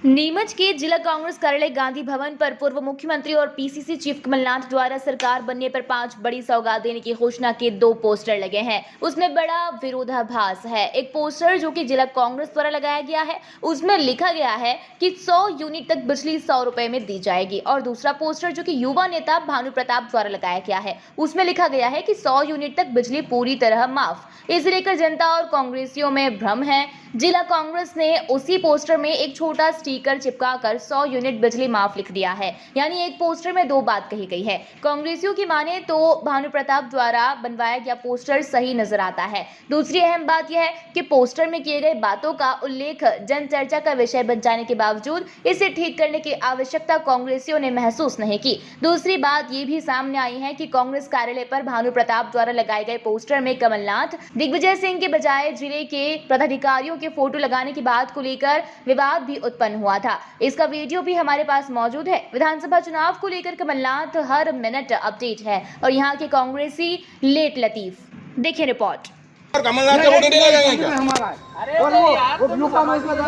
नीमच के जिला कांग्रेस कार्यालय गांधी भवन पर पूर्व मुख्यमंत्री और पीसीसी चीफ कमलनाथ द्वारा सरकार बनने पर 5 बड़ी सौगात देने की घोषणा के 2 पोस्टर लगे हैं। उसमें बड़ा विरोधाभास है। एक पोस्टर जो कि जिला कांग्रेस द्वारा लगाया गया है, उसमें लिखा गया है कि 100 यूनिट तक बिजली 100 रुपए में दी जाएगी, और दूसरा पोस्टर जो कि युवा नेता भानु प्रताप द्वारा लगाया गया है, उसमें लिखा गया है कि 100 यूनिट तक बिजली पूरी तरह माफ। इसे लेकर जनता और कांग्रेसियों में भ्रम है। जिला कांग्रेस ने उसी पोस्टर में एक छोटा स्टिकर चिपकाकर 100 यूनिट बिजली माफ लिख दिया है। यानी एक पोस्टर में 2 बात कही गई है। कांग्रेसियों की माने तो भानु प्रताप द्वारा बनवाया गया पोस्टर सही नजर आता है। दूसरी अहम बात यह है कि पोस्टर में किए गए बातों का उल्लेख जन चर्चा का विषय बन जाने के बावजूद इसे ठीक करने की आवश्यकता कांग्रेसियों ने महसूस नहीं की। दूसरी बात ये भी सामने आई है कि कांग्रेस कार्यालय पर भानु प्रताप द्वारा लगाए गए पोस्टर में कमलनाथ, दिग्विजय सिंह के बजाय जिले के पदाधिकारियों के फोटो लगाने की बात को लेकर विवाद भी उत्पन्न हुआ था। इसका वीडियो भी हमारे पास मौजूद है। विधानसभा चुनाव को लेकर कमलनाथ हर मिनट अपडेट है और यहाँ के कांग्रेसी लेट लतीफ। देखिए रिपोर्ट। कमलनाथ के वोट नहीं लगाएंगे क्या? हमारा है। और वो ब्लू का मसला था।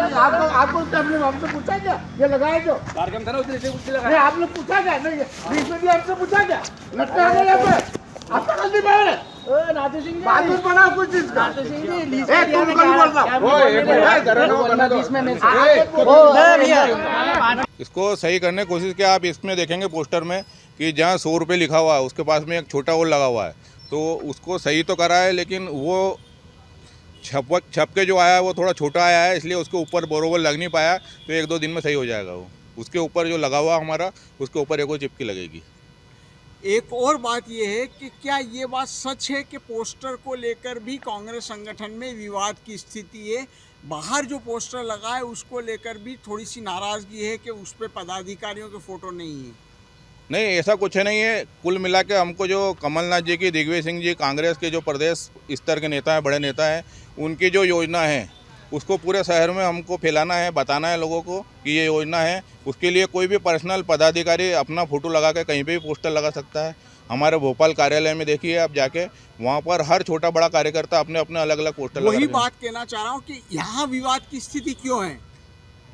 आपको हमसे पूछा क्या ये लगाए जो कार्यक्रम था ना उसने इसे कुछ नहीं, आपने पूछा क्या? नहीं, बीच में भी हमसे पूछा क्या? लगता है यहाँ पे आपका गलती मार है। नाथू सिंह जी बात बना कुछ चीज का। नाथू सिंह जी लीज पे दिया ना। इसको सही करने की कोशिश किया। आप इसमें देखेंगे पोस्टर में कि जहाँ 100 रुपये लिखा हुआ है उसके पास में एक छोटा और लगा हुआ है, तो उसको सही तो करा है, लेकिन वो छप के जो आया है वो थोड़ा छोटा आया है, इसलिए उसके ऊपर बरोबर लग नहीं पाया। तो 1-2 दिन में सही हो जाएगा। वो उसके ऊपर जो लगा हुआ हमारा, उसके ऊपर एक और चिपकी लगेगी। एक और बात यह है कि क्या ये बात सच है कि पोस्टर को लेकर भी कांग्रेस संगठन में विवाद की स्थिति है? बाहर जो पोस्टर लगा है उसको लेकर भी थोड़ी सी नाराजगी है कि उस पर पदाधिकारियों के फोटो नहीं है। नहीं, ऐसा कुछ नहीं है। कुल मिला के हमको जो कमलनाथ जी की, दिग्विजय सिंह जी, कांग्रेस के जो प्रदेश स्तर के नेता हैं, बड़े नेता हैं, उनकी जो योजना है उसको पूरे शहर में हमको फैलाना है, बताना है लोगों को कि ये योजना है। उसके लिए कोई भी पर्सनल पदाधिकारी अपना फ़ोटो लगा के कहीं पे भी पोस्टर लगा सकता है। हमारे भोपाल कार्यालय में देखिए आप जाके, वहाँ पर हर छोटा बड़ा कार्यकर्ता अपने अपने अलग अलग पोस्टर लगा। वही बात कहना चाह रहा हूँ कि यहाँ विवाद की स्थिति क्यों है?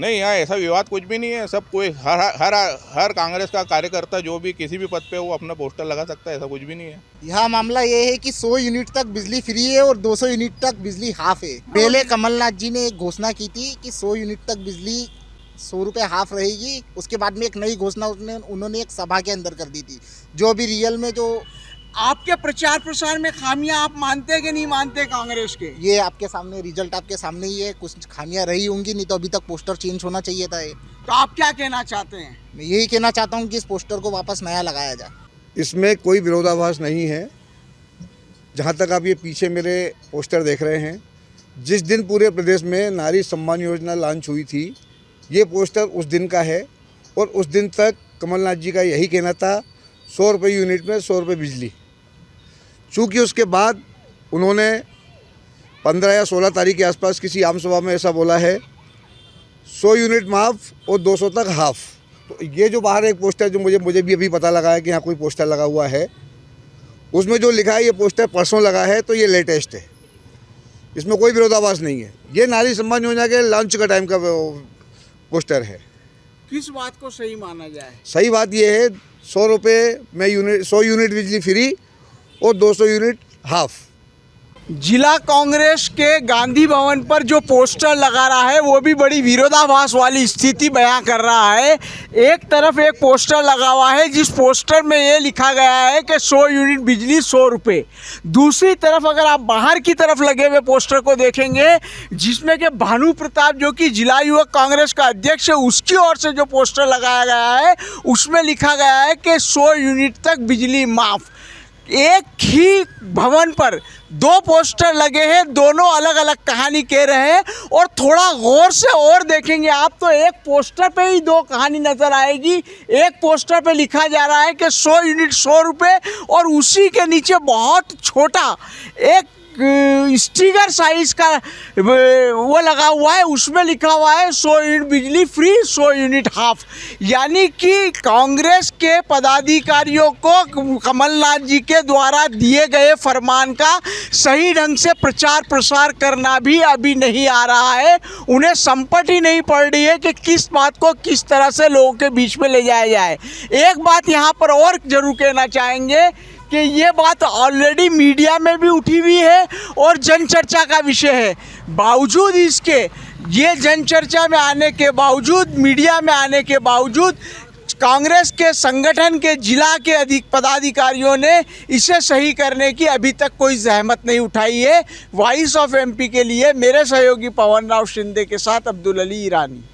नहीं, यहाँ ऐसा विवाद कुछ भी नहीं है। सब कोई हर कांग्रेस का कार्यकर्ता जो भी किसी भी पद पे वो अपना पोस्टर लगा सकता है, ऐसा कुछ भी नहीं है। यहाँ मामला ये है कि 100 यूनिट तक बिजली फ्री है और 200 यूनिट तक बिजली हाफ है। पहले कमलनाथ जी ने एक घोषणा की थी कि 100 यूनिट तक बिजली 100 रुपये हाफ रहेगी। उसके बाद में एक नई घोषणा उन्होंने एक सभा के अंदर कर दी थी, जो भी रियल में जो आपके प्रचार प्रसार में खामियां आप मानते कि नहीं मानते कांग्रेस के? ये आपके सामने रिजल्ट आपके सामने ही है। कुछ खामियां रही होंगी, नहीं तो अभी तक पोस्टर चेंज होना चाहिए था। तो आप क्या कहना चाहते हैं? मैं यही कहना चाहता हूँ कि इस पोस्टर को वापस नया लगाया जाए। इसमें कोई विरोधाभास नहीं है। जहाँ तक आप ये पीछे मेरे पोस्टर देख रहे हैं, जिस दिन पूरे प्रदेश में नारी सम्मान योजना लॉन्च हुई थी, ये पोस्टर उस दिन का है। और उस दिन तक कमलनाथ जी का यही कहना था 100 रुपये यूनिट में 100 रुपये बिजली। चूँकि उसके बाद उन्होंने 15 या 16 तारीख के आसपास किसी आम सभा में ऐसा बोला है 100 यूनिट माफ और 200 तक हाफ। तो ये जो बाहर एक पोस्टर जो मुझे भी अभी पता लगा है कि यहाँ कोई पोस्टर लगा हुआ है, उसमें जो लिखा है ये पोस्टर परसों लगा है, तो ये लेटेस्ट है। इसमें कोई विरोधाभास नहीं है। ये नारी सम्मान योजना के लॉन्च का टाइम का पोस्टर है। किस बात को सही माना जाए? सही बात ये है 100 रुपये में 100 यूनिट बिजली फ्री और 200 यूनिट हाफ। जिला कांग्रेस के गांधी भवन पर जो पोस्टर लगा रहा है वो भी बड़ी विरोधाभास वाली स्थिति बयां कर रहा है। एक तरफ एक पोस्टर लगा हुआ है जिस पोस्टर में ये लिखा गया है कि 100 यूनिट बिजली 100 रुपये। दूसरी तरफ अगर आप बाहर की तरफ लगे हुए पोस्टर को देखेंगे, जिसमें कि भानु प्रताप जो कि जिला युवक कांग्रेस का अध्यक्ष है, उसकी ओर से जो पोस्टर लगाया गया है उसमें लिखा गया है कि 100 यूनिट तक बिजली माफ़। एक ही भवन पर 2 पोस्टर लगे हैं, दोनों अलग अलग कहानी कह रहे हैं। और थोड़ा गौर से और देखेंगे आप तो एक पोस्टर पे ही 2 कहानी नज़र आएगी। एक पोस्टर पे लिखा जा रहा है कि 100 यूनिट 100 रुपये, और उसी के नीचे बहुत छोटा एक स्टिकर साइज का वो लगा हुआ है, उसमें लिखा हुआ है 100 यूनिट बिजली फ्री, 100 यूनिट हाफ। यानी कि कांग्रेस के पदाधिकारियों को कमलनाथ जी के द्वारा दिए गए फरमान का सही ढंग से प्रचार प्रसार करना भी अभी नहीं आ रहा है। उन्हें संपट ही नहीं पड़ रही है कि किस बात को किस तरह से लोगों के बीच में ले जाया जाए। एक बात यहाँ पर और जरूर कहना चाहेंगे कि ये बात ऑलरेडी मीडिया में भी उठी हुई है और जनचर्चा का विषय है। बावजूद इसके ये जनचर्चा में आने के बावजूद, मीडिया में आने के बावजूद कांग्रेस के संगठन के जिला के अधिक पदाधिकारियों ने इसे सही करने की अभी तक कोई जहमत नहीं उठाई है। वॉइस ऑफ एमपी के लिए मेरे सहयोगी पवन राव शिंदे के साथ अब्दुल अली ईरानी।